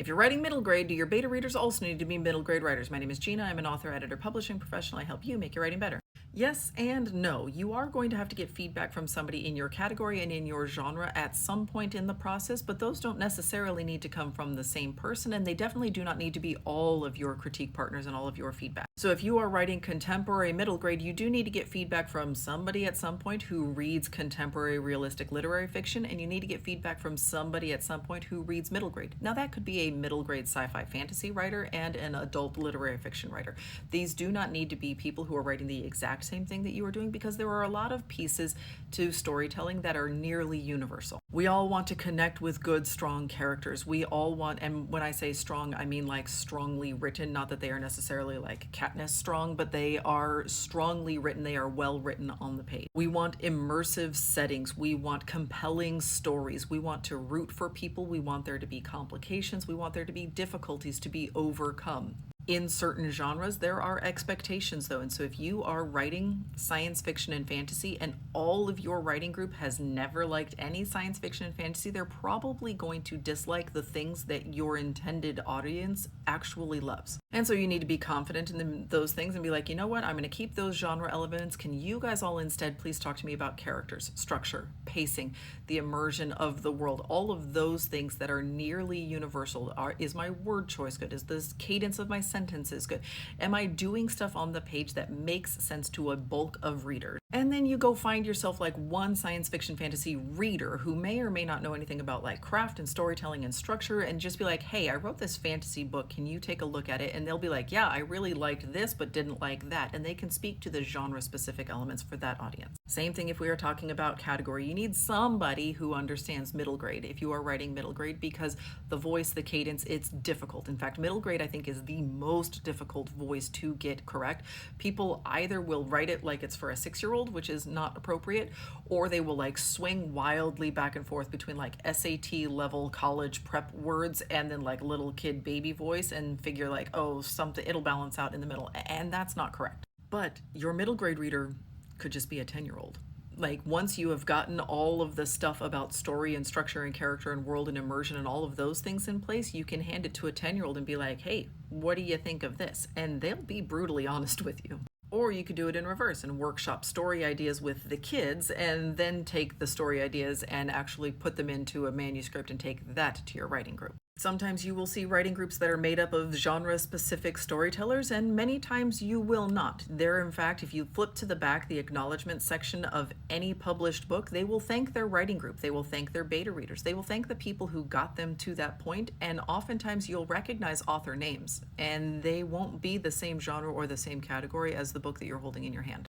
If you're writing middle grade, do your beta readers also need to be middle grade writers? My name is Gina. I'm an author, editor, publishing professional. I help you make your writing better. Yes and no. You are going to have to get feedback from somebody in your category and in your genre at some point in the process, but those don't necessarily need to come from the same person, and they definitely do not need to be all of your critique partners and all of your feedback. So if you are writing contemporary middle grade, you do need to get feedback from somebody at some point who reads contemporary realistic literary fiction, and you need to get feedback from somebody at some point who reads middle grade. Now that could be a middle grade sci-fi fantasy writer and an adult literary fiction writer. These do not need to be people who are writing the exact same thing that you are doing, because there are a lot of pieces to storytelling that are nearly universal. We all want to connect with good, strong characters. We all want, and when I say strong, I mean like strongly written, not that they are necessarily like Katniss strong, but they are strongly written. They are well written on the page. We want immersive settings. We want compelling stories. We want to root for people. We want there to be complications. We want there to be difficulties to be overcome. In certain genres, there are expectations though, and so if you are writing science fiction and fantasy and all of your writing group has never liked any science fiction and fantasy, they're probably going to dislike the things that your intended audience actually loves. And so you need to be confident in those things and be like, you know what, I'm going to keep those genre elements. Can you guys all instead please talk to me about characters, structure, pacing, the immersion of the world, all of those things that are nearly universal. Is my word choice good? Is the cadence of my sentences good? Am I doing stuff on the page that makes sense to a bulk of readers? And then you go find yourself like one science fiction fantasy reader who may or may not know anything about like craft and storytelling and structure, and just be like, hey, I wrote this fantasy book, can you take a look at it? And they'll be like, yeah, I really liked this but didn't like that, and they can speak to the genre specific elements for that audience. Same thing if we are talking about category. You need somebody who understands middle grade if you are writing middle grade, because the voice, the cadence, it's difficult. In fact, middle grade I think is the most difficult voice to get correct. People either will write it like it's for a 6-year-old, which is not appropriate, or they will like swing wildly back and forth between like SAT level college prep words and then like little kid baby voice and figure like, oh, something, it'll balance out in the middle, and that's not correct. But your middle grade reader could just be a 10-year-old. Like once you have gotten all of the stuff about story and structure and character and world and immersion and all of those things in place, you can hand it to a 10-year-old and be like, hey, what do you think of this? And they'll be brutally honest with you. Or you could do it in reverse and workshop story ideas with the kids and then take the story ideas and actually put them into a manuscript and take that to your writing group. Sometimes you will see writing groups that are made up of genre-specific storytellers, and many times you will not. There, in fact, if you flip to the back, the acknowledgement section of any published book, they will thank their writing group. They will thank their beta readers. They will thank the people who got them to that point, and oftentimes you'll recognize author names, and they won't be the same genre or the same category as the book that you're holding in your hand.